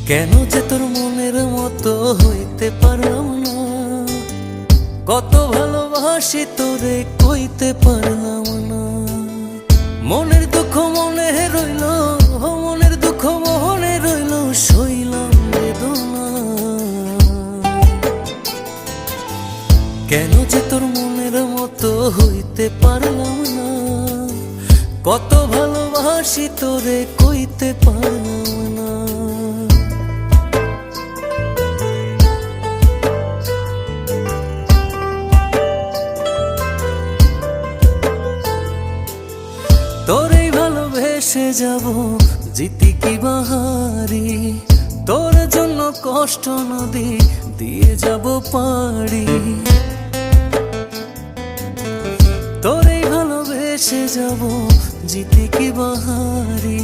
কেন যে তোর মনের মতো হইতে পারলাম না, কত ভালোবাসি তোরে কইতে পারলাম না। মনের দুঃখ মনে রইল, মনের দুঃখ মনে রইল, সইলাম বেদনা। কেন যে তোর মনের মতো হইতে পারলাম না, কত ভালোবাসি তোরে কইতে পারলাম না। তোরেই ভালোবেসে যাব জিতি কি বাহারি, তোর জন্য কষ্ট নদী দিয়ে যাব পাড়ি। তোরেই ভালোবেসে যাব জিতি কি বাহারি,